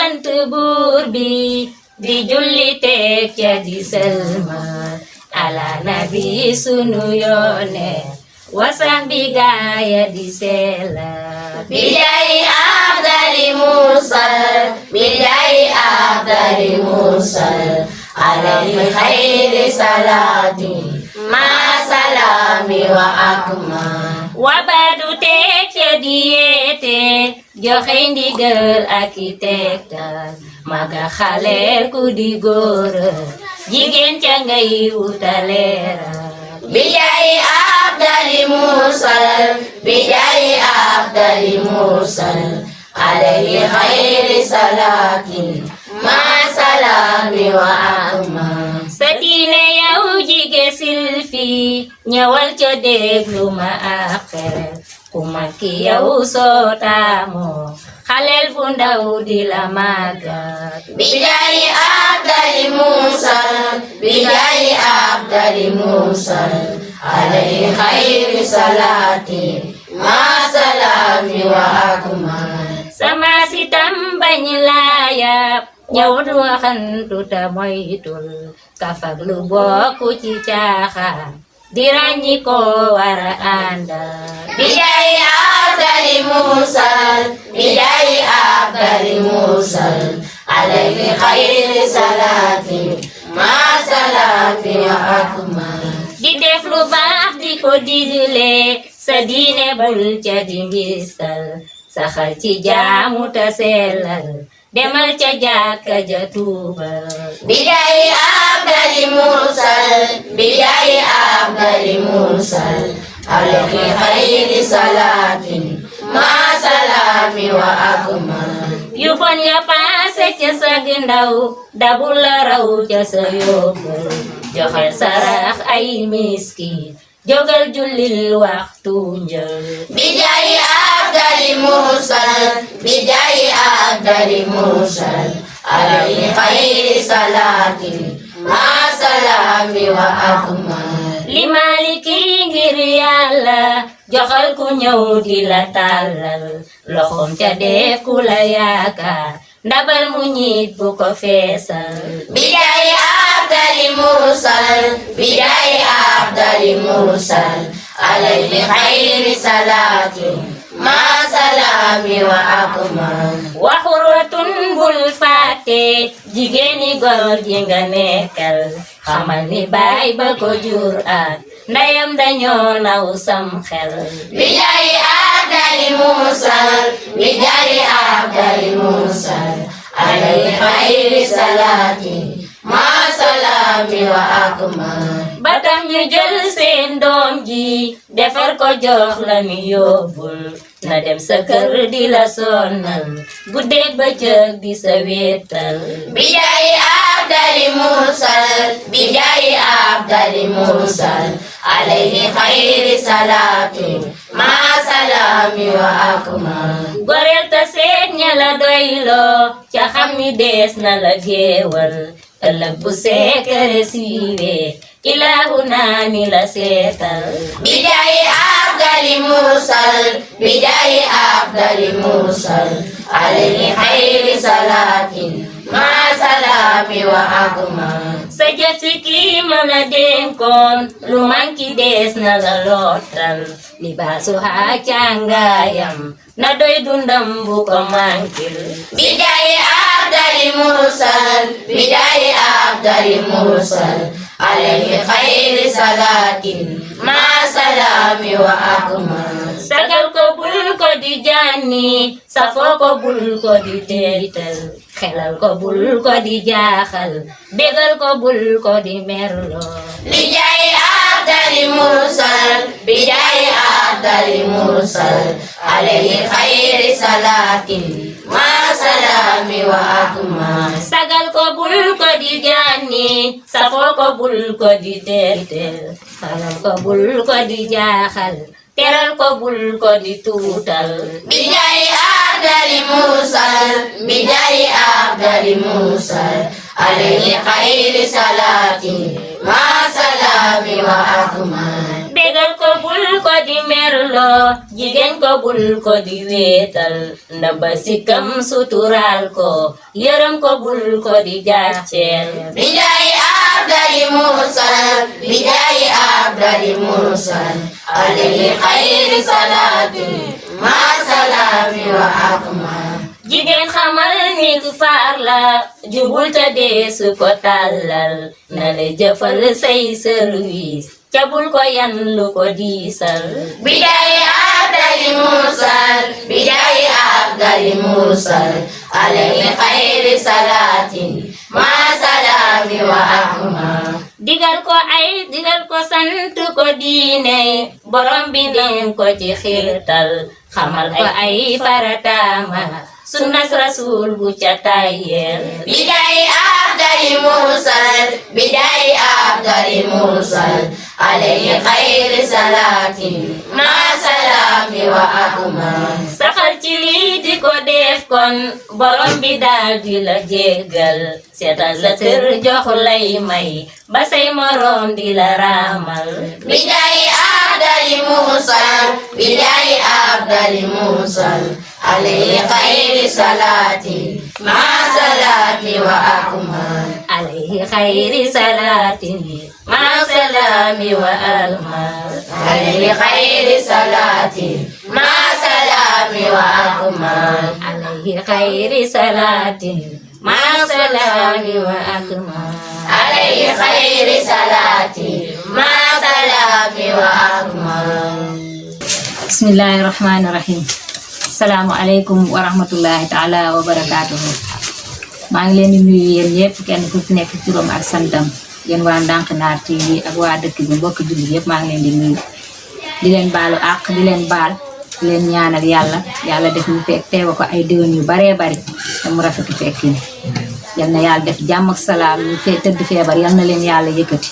sant buur bi di julli teg ca di sëlmal ala nabi sunu yoone wasax bi gaaya di sellal bijaayi afdali mursal bijaayi afdali mursal alayhi xayri salaati ma salaami wa akmal wabadu teg ca di yeete joxe ndigal ak i tegtal maga xaleel ku di góor jigéen ca ngay wutaleeral bijaayi afdali mursal bijaayi afdali mursal alayhi xayri salaati ma salaami wa akmal sa diine yow jige silfi ñëwal ca déglu ma ak xel ku makki yow soo taamoo xaleel bu ndaw di la màggat bijaayi afdali mursal bijaayi afdali mursal alayhi xayri salaati ma salaami wa akmal sama sitam bañ laayab ñëwut waxantu ta moytul kafak lu bokku ci caaxaan di ràññi ko wara àndal bijaayi afdali mursal bijaayi afdali mursal alayhi xayri salaati ma salaami wa akmal di def lu baax di ko digle sa diine bul ca di ngistal saxal ci jaamu ta sellal demal ca jàkka ja tuubal bijaayi afdali mursal bijaayi afdali mursal alayhi xayri salaati ma salaami wa akmal yu bon ya paase ca sag ndaw dabul la raw ca sa yóbbal joxel sarax ay miskin jógal jullil waxtu njël bijaayi afdali mursal bijaayi afdali mursal alayhi xayri salaati ma salaami wa akmal li maliki ngir yàlla joxal ku ñëw di la tàllal loxoom ca def ku la yaakaar ndabal mu ñit bu ko feesal bijaayi afdali mursal bijaayi afdali mursal alayhi xayri salaati ma salaami wa akmal waxuratun bul fàtte jigéeni góor ji nga nekkal xamal ni baay ba ko jur ak ndeyam dañoo naw sam xel bijaayi afdali mursal bijaayi afdali mursal alayhi xayri salaati ma salaami wa akmal ba tax ñu jël seen doom ji defar ko jox la ñu yóbbul na dem sa kër di la sonnal guddeeg bëccëg di sa wéetal bijaayi afdali mursal bijaayi afdali mursal alayhi xayri salaati ma salaami wa akmal goreel ta seet ña la doyloo ca xam ni dees na la géewal ëllëg bu seekare siiwee ilaahu naa ni la seetal bijaayi afdali mursal bijaayi afdali mursal alayhi xayri salaati ma salaami wa akmal sa jëf ci kii ma la dénkoon lu manki dees na la lootal libaasu haa càngaayam na doy dundam bu ko mankil bijaayi afdali mursal bijaayi afdali mursal alayhi xayri salaati ma salaami wa akmal sagal ko bul ko di janni safoo ko bul ko di teetal xelal ko bul ko di jaaxal bégal ko bul ko di merloo bijaayi afdali mursal bijaayi afdali mursal alayhi xayri salaati ma salaami wa akmal sagal ko bul ko di janni safoo ko bul ko di teetal xelal ko bul ko di jaaxal teral ko bul ko di tuutal bijaayi afdali mursal bijaayi afdali mursal alayhi xayri salaati ma salaami wa akmal bégal ko bul ko di merloo jigéen ko bul ko di wéetal ndaba sikkam sutural ko yërëm ko bul ko di gàcceel bijaayi abdali mursal bijaayi abdali mursal alayhi xayri salaati ma salaami wa akmal jigéen xamal ni ku faar la jubul te deesu ko tàllal na la jëfal say service ca bul ko yan lu ko diisal bijaayi abdali mursal bijaayi abdali mursal alayhi xayri salaatin ma salaami wa akmal digal ko sant ko diine borom bi den ko ci xiirtal xamal ko ay farataama sunnas rasul bu ca tayyel bijaayi abdali mursal bijaayi abdali mursal alayhi xayri salaatin ma salaami wa akmal saxal ci lii di ko def kon borom bi daal di la jéggal seetal sa kër jox lay may ba say morom di la raamal bijaayi abdali mursal bijaayi abdali mursal alayhi xayri salaatin ma salaami wa akmal alayhi xayri salaatin ma salaami wa akmal alayhi xayri salaatin ma salaami wa akmal alayhi xayri salaatin ma salaami wa akmal alayhi xayri salaatin ma salaami wa akmal bismillahi rahmani rahim asalaamu aleykum wa rahmatullahi taala wa barakaatuhu maa ngi leen di nuyu yéen ñëpp kenn ku ci nekk turam ak santam yéen waa Ndank Naar TV ak waa dëkk bi mbokk jullit yëpp maa ngi leen di nuyu di leen baalu àq di leen baal di leen ñaanal yàlla def ñu fekk teewa ko ay déwén yu baree bari te mu rafetu fekkin yal na yàlla def jàmm ak salaam ñu tëdd feebar yal na leen yàlla yëkkati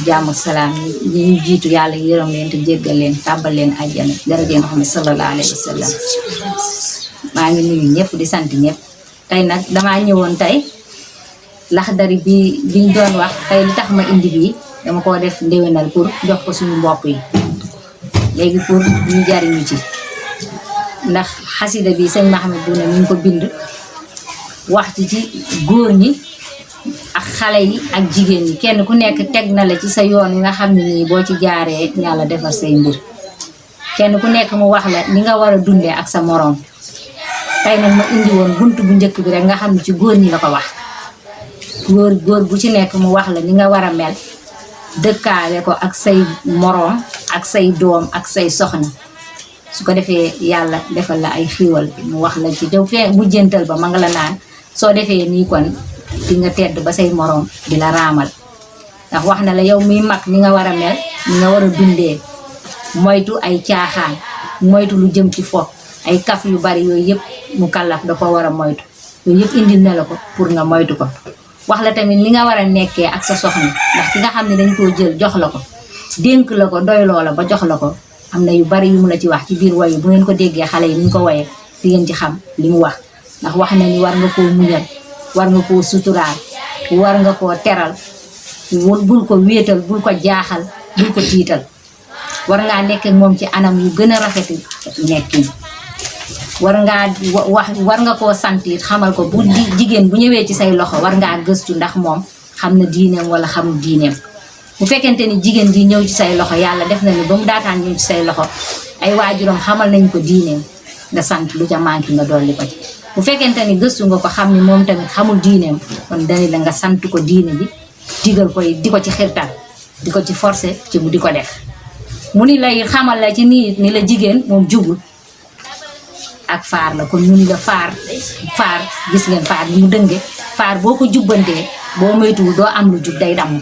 jàmm ak salaam ñi ñu jiitu yàlla yërëm leen te jéggal leen tàbbal leen àjjana daraja Muhammad sallallahu alayhi wa sallam maa ngi nuyu ñëpp di sant ñëpp tey nag damaa ñëwoon tey laxdari biñ doon wax tey li tax ma indi bii dama ko def ndéwénal pour jox ko suñu mbokk yi léegi pour ñu jariñu ci ndax xasida bi sëñ Mahamad Bouna mi ngi ko bind wax ci góor ñi ak xale yi ak jigéen ñi kenn ku nekk teg na la ci sa yoon yi nga xam ne nii boo ci jaaree yàlla defar say mbir kenn ku nekk mu wax la ni nga war a dundee ak sa moroom tey nag ma indi woon bunt bu njëkk bi rek nga xam ne ci góor ñi la ko wax góor bu ci nekk mu wax la ni nga war a mel dëkkaale ko ak say moroom ak say doom ak say soxna su ko defee yàlla defal la ay xiiwal mu wax la ci jaw fee mujjantal ba ma nga la naan soo defee nii kon di nga tedd ba say moroom di la raamal ndax wax na la yow muy mag ni nga war a mel ni nga war a dundee moytu ay caaxaan moytu lu jëm ci fo ay kaf yu bari yooyu yëpp mu kallaf da ko war a moytu yooyu yëpp indil na la ko pour nga moytu ko wax la tamit ni nga war a nekkee ak sa soxna ndax ki nga xam ne dañ koo jël jox la ko dénk la ko doy loola ba jox la ko am na yu bari yu mu la ci wax ci biir wayu bu ngeen ko déggee xale yi ni ñu ko waye di ngeen ci xam li mu wax ndax wax na ni war nga koo muñal war nga koo suturaal war nga koo teral bul ko wéetal bul ko jaaxal bul ko tiital war ngaa nekk ak moom ci anam yu gën a rafeti nekkin war nga koo sant it xamal ko bu jigéen bu ñëwee ci say loxo war ngaa gëstu ndax moom xam na diineem wala xamul diineem bu fekkente ni jigéen ji ñëw ci say loxo yàlla def na ni ba mu daataan ñëw ci say loxo ay waajuram xamal nañ ko diineem nga sant lu ca manqué nga dolli ko ci bu fekkente ni gëstu nga ko xam ni moom tamit xamul diineem kon dani la nga sant ko diine bi digal koy di ko ci xirtal di ko ci forcé ci mu di ko def mu ni lay xamal la ci nii ni la jigéen moom jubul ak faar la kon mu ni la faar gis ngeen faar bi mu dënge faar boo ko jubbantee boo moytuwul doo am lu jub day damm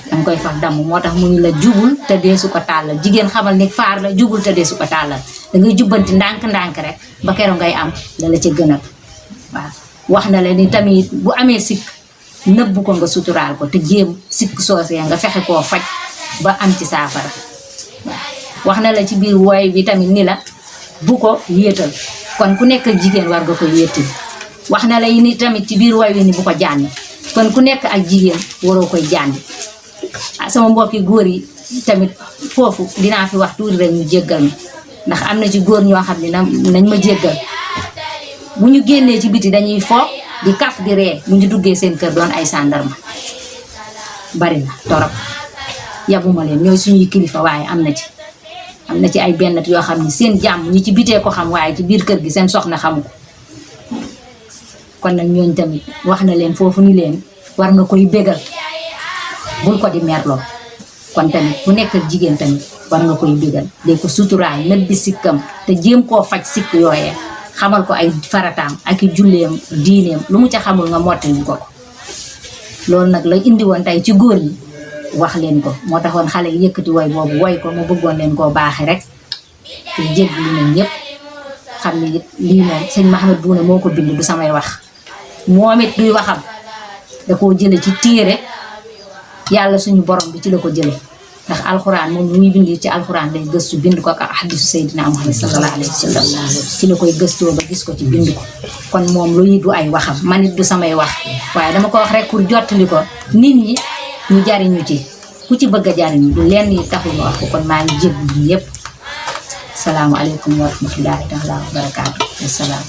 danga koy faf damm moo tax mu ni la jubul te deesu ko tàllal jigéen xamal ni faar la jubul te deesu ko tàllal da ngay jubbanti ndànk-ndànk rek ba keroog ngay am la la ca gënal waaw wax na la ni tamit bu amee sikk nëbb ko nga suturaal ko te jéem sikk soosee nga fexe koo faj ba am ci saafara waaw wax na la ci biir wooy bi tamit ni la bu ko wéetal kon ku nekk ak jigéen war nga ko wéetal wax na la ni tamit ci biir wooy wi ni bu ko jànni kon ku nekk ak jigéen waroo koy jànni sama mbokki góor yi tamit foofu dinaa fi wax tuuti rek ñu jéggal mi ndax am na ci góor ñoo xam ne nañ ma jéggal bu ñu génnee ci biti dañuy foog di kaf di ree bu ñu duggee seen kër doon ay sàndarma bari na torop yabuma leen ñooy suñuy kilifa waaye am na ci ay bennat yoo xam ne seen jàmm ñi ci bitee ko xam waaye ci biir kër gi seen soxna xamu ko kon nag ñooñ tamit wax na leen foofu ni leen war nga koy bégal bul ko di merloo kon tamit bu nekk jigéen tamit war nga koy bégal day ko suturaal nëb bi sikkam te jéem koo faj sikk yooyee xamal ko ay farataam ak i julleem diineem lu mu ca xamul nga mottali ko loolu nag la indi woon tey ci góor ñi wax leen ko moo taxoon xale yi yëkkati woy boobu woy ko ma bëggoon leen koo baaxe rek te jéggi nañ ñëpp xam ne lii moom sëñ Mahamad Buuna moo ko bind du samay wax moom it duy waxam da koo jële ci téere yàlla suñu borom bi ci la ko jële ndax alxuraan moom muy bind ci alxuraan day gëstu bind ko ak hadisu Seydina Muhammad sallallahu alayhi wa sallam ci la koy gëstoo ba gis ko ci bind ko kon moom luy du ay waxam man it du samay wax waaye dama ko wax rek pour jottali ko nit ñi ñu jariñu ci ku ci bëgg a jariñu du lenn yi taxul ma wax ko kon maa ngi jéggu ñi yëpp salaamu aleykum wa rahmatullahi taala wa barakaatu wasalaam